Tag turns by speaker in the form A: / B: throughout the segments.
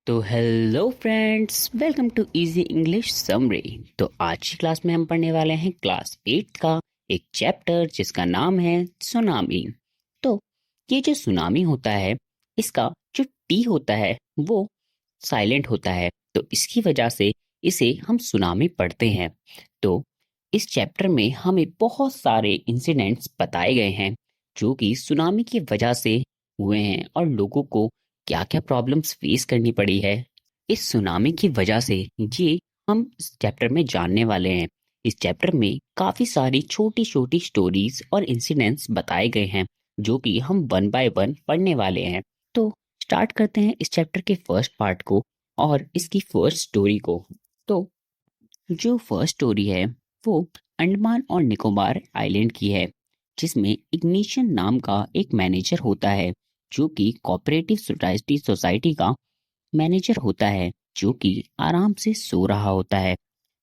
A: तो hello friends, welcome to easy English summary. तो आज की क्लास में हम पढ़ने वाले हैं क्लास 8 का एक चैप्टर जिसका नाम है सुनामी। तो ये जो सुनामी होता है, इसका जो टी होता है वो साइलेंट होता है, तो इसकी वजह से इसे हम सुनामी पढ़ते हैं। तो इस चैप्टर में हमें बहुत सारे इंसिडेंट्स बताए गए हैं जो कि सुनामी की वजह से हुए हैं और लोगों को क्या क्या प्रॉब्लम्स फेस करनी पड़ी है इस सुनामी की वजह से। ये हम इस चैप्टर में जानने वाले हैं। इस चैप्टर में काफी सारी छोटी छोटी स्टोरीज और इंसिडेंट्स बताए गए हैं जो कि हम वन बाय वन पढ़ने वाले हैं। तो स्टार्ट करते हैं इस चैप्टर के फर्स्ट पार्ट को और इसकी फर्स्ट स्टोरी को। तो जो फर्स्ट स्टोरी है वो अंडमान और निकोबार आइलैंड की है, जिसमें इग्निशन नाम का एक मैनेजर होता है जो कि कोऑपरेटिव सोसाइटी का मैनेजर होता है, जो कि आराम से सो रहा होता है।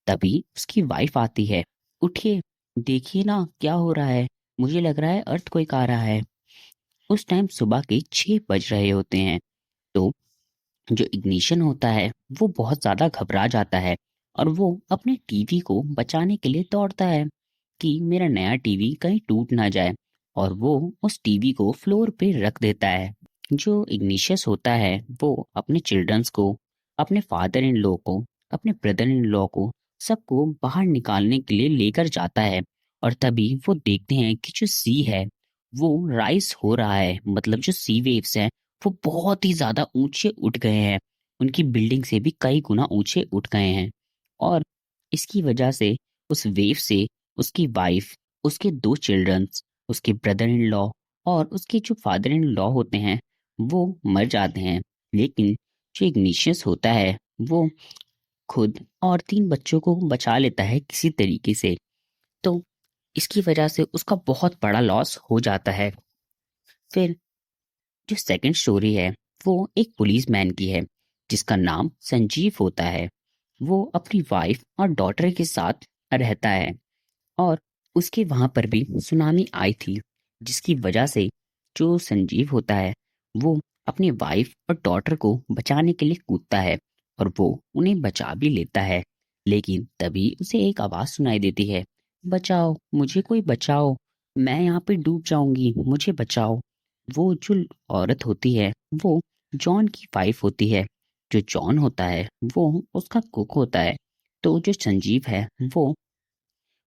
A: तभी उसकी वाइफ आती है। उठिए, देखिए ना क्या हो रहा है, मुझे लग रहा है अर्थक्वेक आ रहा है। उस टाइम सुबह के 6 बज रहे होते हैं। तो जो इग्निशन होता है वो बहुत ज्यादा घबरा जाता है और वो अपने टीवी को बचाने के लिए दौड़ता है कि मेरा नया टीवी कहीं टूट ना जाए, और वो उस टीवी को फ्लोर पे रख देता है। जो इग्निशियस होता है वो अपने चिल्ड्रंस को, अपने फादर इन लॉ को, अपने ब्रदर इन लॉ को, सबको बाहर निकालने के लिए लेकर जाता है। और तभी वो देखते हैं कि जो सी है वो राइज हो रहा है, मतलब जो सी वेव्स है वो बहुत ही ज्यादा ऊंचे उठ गए हैं, उनकी बिल्डिंग से भी कई गुना ऊंचे उठ गए हैं। और इसकी वजह से उस वेव से उसकी वाइफ, उसके 2 चिल्ड्रंस, उसके ब्रदर इन लॉ और उसके जो फादर इन लॉ होते हैं वो मर जाते हैं। लेकिन जो इग्निशियस होता है वो खुद और 3 बच्चों को बचा लेता है किसी तरीके से। तो इसकी वजह से उसका बहुत बड़ा लॉस हो जाता है। फिर जो सेकंड स्टोरी है वो एक पुलिस मैन की है जिसका नाम संजीव होता है। वो अपनी वाइफ और डॉटर के साथ रहता है और उसके वहां पर भी सुनामी आई थी, जिसकी वजह से जो संजीव होता है वो अपनी वाइफ और डॉटर को बचाने के लिए कूदता है और वो उन्हें बचा भी लेता है। लेकिन तभी उसे एक आवाज सुनाई देती है, बचाओ मुझे, कोई बचाओ, मैं यहाँ पे डूब जाऊंगी, मुझे बचाओ। वो जो औरत होती है वो जॉन की वाइफ होती है। जो जॉन होता है वो उसका कुक होता है। तो जो संजीव है वो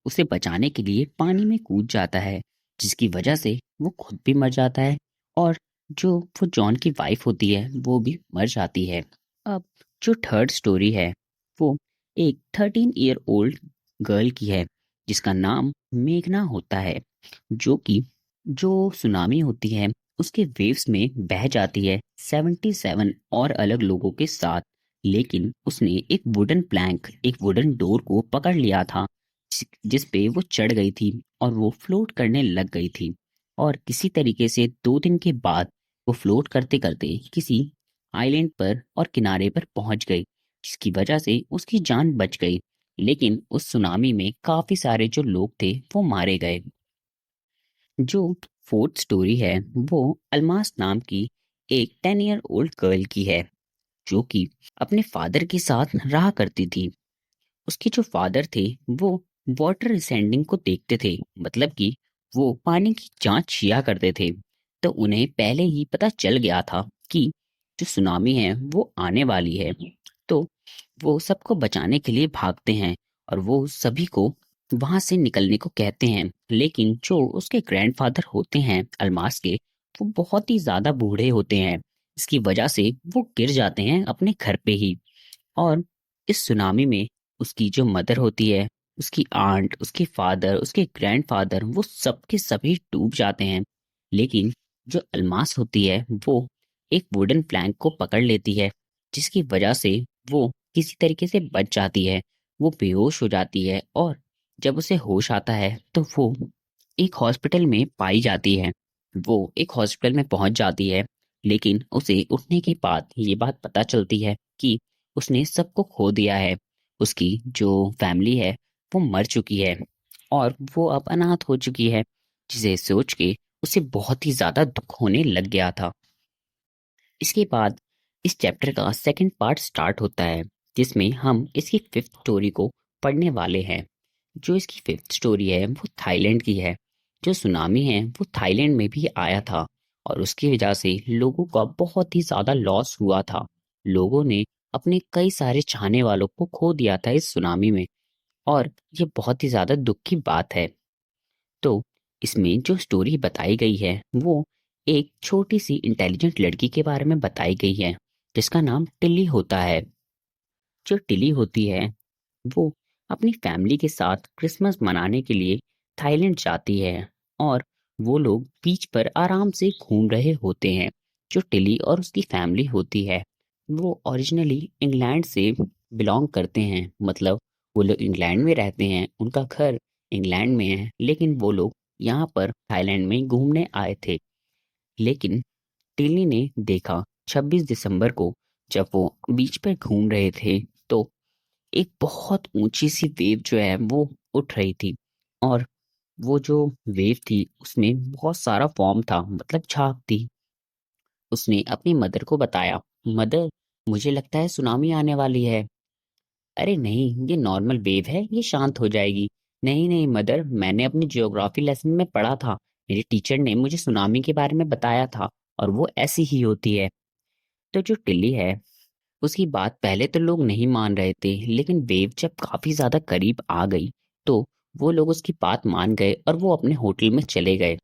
A: उसे बचाने के लिए पानी में कूद जाता है, जिसकी वजह से वो खुद भी मर जाता है और जो वो जॉन की वाइफ होती है वो भी मर जाती है। अब जो थर्ड स्टोरी है वो एक 13 ईयर ओल्ड गर्ल की है जिसका नाम मेघना होता है, जो कि जो सुनामी होती है उसके वेव्स में बह जाती है 77 और अलग लोगों के साथ। लेकिन उसने एक वुडन प्लैंक, एक वुडन डोर को पकड़ लिया था जिस पे वो चढ़ गई थी और वो फ्लोट करने लग गई थी। और किसी तरीके से 2 दिन के बाद वो फ्लोट करते करते किसी आइलैंड पर और किनारे पर पहुंच गई, जिसकी वजह से उसकी जान बच गई। लेकिन उस सुनामी में काफी सारे जो लोग थे वो मारे गए। जो फोर्थ स्टोरी है वो अलमास नाम की एक 10 ईयर ओल्ड गर्ल की है, जो कि अपने फादर के साथ रहा करती थी। उसके जो फादर थे वो वाटर रिसेंडिंग को देखते थे, मतलब कि वो पानी की जांच किया करते थे। तो उन्हें पहले ही पता चल गया था कि जो सुनामी है वो आने वाली है। तो वो सबको बचाने के लिए भागते हैं और वो सभी को वहां से निकलने को कहते हैं। लेकिन जो उसके ग्रैंडफादर होते हैं अल्मास के, वो बहुत ही ज्यादा बूढ़े होते हैं। इसकी वजह से वो गिर जाते हैं अपने घर पे ही। और इस सुनामी में उसकी जो मदर होती है, उसकी आंट, उसके फादर, उसके ग्रैंडफादर, वो सब के सभी डूब जाते हैं। लेकिन जो अल्मास होती है वो एक वुडन प्लैंक को पकड़ लेती है, जिसकी वजह से वो किसी तरीके से बच जाती है। वो बेहोश हो जाती है और जब उसे होश आता है तो वो एक हॉस्पिटल में पाई जाती है। वो एक हॉस्पिटल में पहुंच जाती है, लेकिन उसे उठने के बाद ये बात पता चलती है कि उसने सबको खो दिया है। उसकी जो फैमिली है वो मर चुकी है और वो अब अनाथ हो चुकी है, जिसे सोच के उसे बहुत ही ज्यादा दुख होने लग गया था। इसके बाद इस चैप्टर का सेकंड पार्ट स्टार्ट होता है, जिसमें हम इसकी फिफ्थ स्टोरी को पढ़ने वाले हैं। जो इसकी फिफ्थ स्टोरी है वो थाईलैंड की है। जो सुनामी है वो थाईलैंड में भी आया था और उसकी वजह से लोगों का बहुत ही ज्यादा लॉस हुआ था। लोगों ने अपने कई सारे चाहने वालों को खो दिया था इस सुनामी में, और ये बहुत ही ज्यादा दुख की बात है। तो इसमें जो स्टोरी बताई गई है वो एक छोटी सी इंटेलिजेंट लड़की के बारे में बताई गई है, जिसका नाम टिल्ली होता है। जो टिली होती है वो अपनी फैमिली के साथ क्रिसमस मनाने के लिए थाईलैंड जाती है, और वो लोग बीच पर आराम से घूम रहे होते हैं। जो टिली और उसकी फैमिली होती है वो ओरिजिनली इंग्लैंड से बिलोंग करते हैं, मतलब वो लोग इंग्लैंड में रहते हैं, उनका घर इंग्लैंड में है, लेकिन वो लोग यहाँ पर थाईलैंड में घूमने आए थे। लेकिन टिली ने देखा 26 दिसंबर को, जब वो बीच पर घूम रहे थे, तो एक बहुत ऊंची सी वेव जो है वो उठ रही थी, और वो जो वेव थी उसमें बहुत सारा फॉर्म था, मतलब झाग थी। उसने अपनी मदर को बताया, मदर, मुझे लगता है सुनामी आने वाली है। अरे नहीं, ये नॉर्मल वेव है, ये शांत हो जाएगी। नहीं नहीं मदर, मैंने अपनी जियोग्राफी लेसन में पढ़ा था, मेरे टीचर ने मुझे सुनामी के बारे में बताया था, और वो ऐसी ही होती है। तो जो टिल्ली है उसकी बात पहले तो लोग नहीं मान रहे थे, लेकिन वेव जब काफी ज्यादा करीब आ गई तो वो लोग उसकी बात मान गए और वो अपने होटल में चले गए।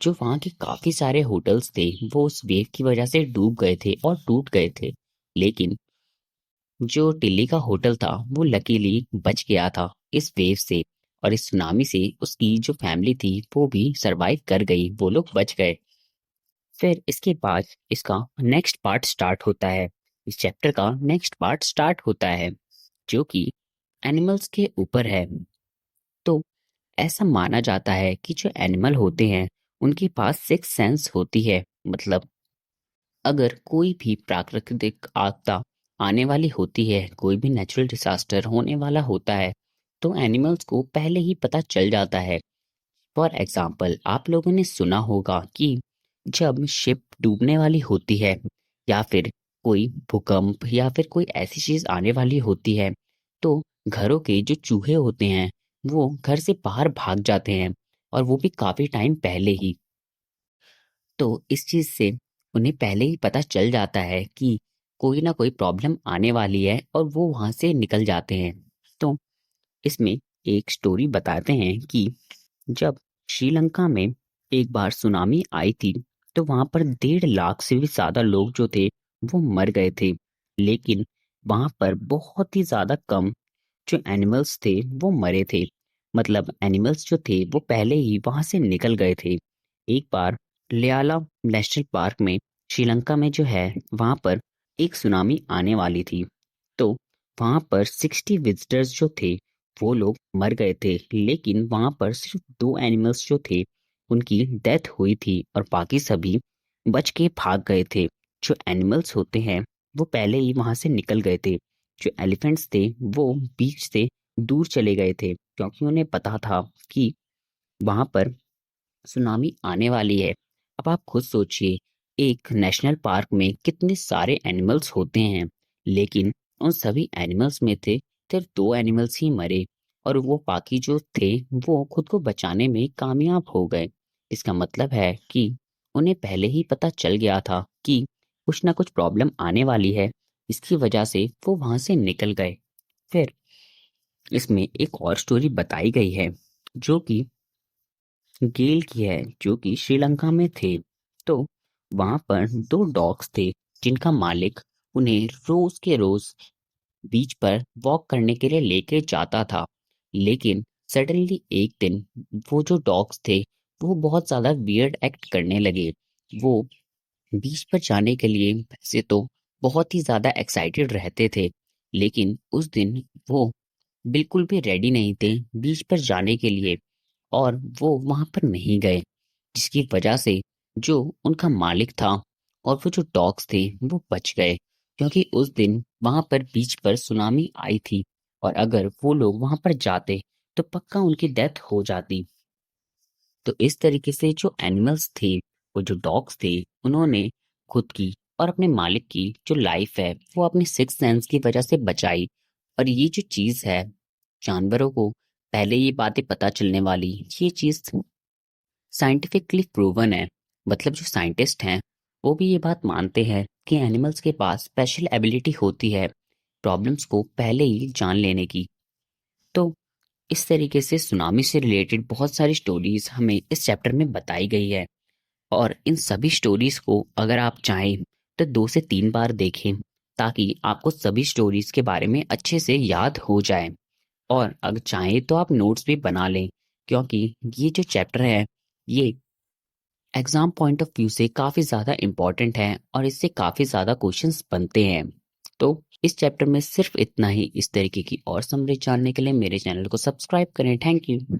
A: जो वहाँ के काफी सारे होटल्स थे वो उस वेव की वजह से डूब गए थे और टूट गए थे। लेकिन जो टिल्ली का होटल था वो लकीली बच गया था इस वेव से, और इस सुनामी से उसकी जो फैमिली थी वो भी सरवाइव कर गई, वो लोग बच गए। फिर इसके बाद इसका नेक्स्ट पार्ट स्टार्ट होता है। इस चैप्टर का नेक्स्ट पार्ट स्टार्ट होता है जो कि एनिमल्स के ऊपर है। तो ऐसा माना जाता है कि जो एनिमल होते हैं उनके पास सिक्स सेंस होती है, मतलब अगर कोई भी प्राकृतिक आपदा आने वाली होती है, कोई भी नेचुरल डिसास्टर होने वाला होता है, तो एनिमल्स को पहले ही पता चल जाता है। फॉर एग्जाम्पल, आप लोगों ने सुना होगा कि जब शिप डूबने वाली होती है, या फिर कोई भूकंप या फिर कोई ऐसी चीज आने वाली होती है, तो घरों के जो चूहे होते हैं वो घर से बाहर भाग जाते हैं, और वो भी काफी टाइम पहले ही। तो इस चीज से उन्हें पहले ही पता चल जाता है कि कोई ना कोई प्रॉब्लम आने वाली है, और वो वहां से निकल जाते हैं। तो इसमें एक स्टोरी बताते हैं कि जब श्रीलंका में एक बार सुनामी आई थी, तो वहां पर 1.5 लाख से भी ज्यादा लोग जो थे वो मर गए थे। लेकिन वहां पर बहुत ही ज्यादा कम जो एनिमल्स थे वो मरे थे, मतलब एनिमल्स जो थे वो पहले ही वहां से निकल गए थे। एक बार लियाला नेशनल पार्क में, श्रीलंका में जो है, वहां पर एक सुनामी आने वाली थी। तो वहां पर 60 विजिटर्स जो थे वो लोग मर गए थे, लेकिन वहां पर सिर्फ 2 एनिमल्स जो थे उनकी डेथ हुई थी, और बाकी सभी बच के भाग गए थे। जो एनिमल्स होते हैं वो पहले ही वहां से निकल गए थे। जो एलिफेंट्स थे वो बीच से दूर चले गए थे, क्योंकि उन्हें पता था कि वहां पर सुनामी आने वाली है। अब आप खुद सोचिए, एक नेशनल पार्क में कितने सारे एनिमल्स होते हैं, लेकिन उन सभी एनिमल्स में थे सिर्फ 2 एनिमल्स ही मरे, और वो बाकी जो थे वो खुद को बचाने में कामयाब हो गए। इसका मतलब है कि उन्हें पहले ही पता चल गया था कि कुछ ना कुछ प्रॉब्लम आने वाली है, इसकी वजह से वो वहां से निकल गए। फिर इसमें एक और स्टोरी बताई गई है जो कि गेल की है, जो कि श्रीलंका में थे। तो वहां पर 2 डॉग्स थे जिनका मालिक उन्हें रोज के रोज बीच पर वॉक करने के लिए लेके जाता था। लेकिन सडनली एक दिन वो जो डॉग्स थे वो बहुत ज्यादा वियर्ड एक्ट करने लगे। वो बीच पर जाने के लिए वैसे तो बहुत ही ज्यादा एक्साइटेड रहते थे, लेकिन उस दिन वो बिल्कुल भी रेडी नहीं थे बीच पर जाने के लिए, और वो वहां पर नहीं गए, जिसकी वजह से जो उनका मालिक था और वो जो डॉग्स थे वो बच गए, क्योंकि उस दिन वहां पर बीच पर सुनामी आई थी, और अगर वो लोग वहां पर जाते तो पक्का उनकी डेथ हो जाती। तो इस तरीके से जो एनिमल्स थे, वो जो डॉग्स थे, उन्होंने खुद की और अपने मालिक की जो लाइफ है वो अपने सिक्स सेंस की वजह से बचाई। और ये जो चीज है, जानवरों को पहले ये बातें पता चलने वाली, ये चीज साइंटिफिकली प्रूवन है। मतलब जो साइंटिस्ट हैं वो भी ये बात मानते हैं कि एनिमल्स के पास स्पेशल एबिलिटी होती है प्रॉब्लम्स को पहले ही जान लेने की। तो इस तरीके से सुनामी से रिलेटेड बहुत सारी स्टोरीज हमें इस चैप्टर में बताई गई है। और इन सभी स्टोरीज को अगर आप चाहें तो 2 से 3 बार देखें, ताकि आपको सभी स्टोरीज के बारे में अच्छे से याद हो जाए। और अगर चाहें तो आप नोट्स भी बना लें, क्योंकि ये जो चैप्टर है ये एग्जाम पॉइंट ऑफ व्यू से काफ़ी ज़्यादा इम्पोर्टेंट है और इससे काफ़ी ज़्यादा क्वेश्चंस बनते हैं। तो इस चैप्टर में सिर्फ इतना ही। इस तरीके की और समरी जानने के लिए मेरे चैनल को सब्सक्राइब करें। Thank you.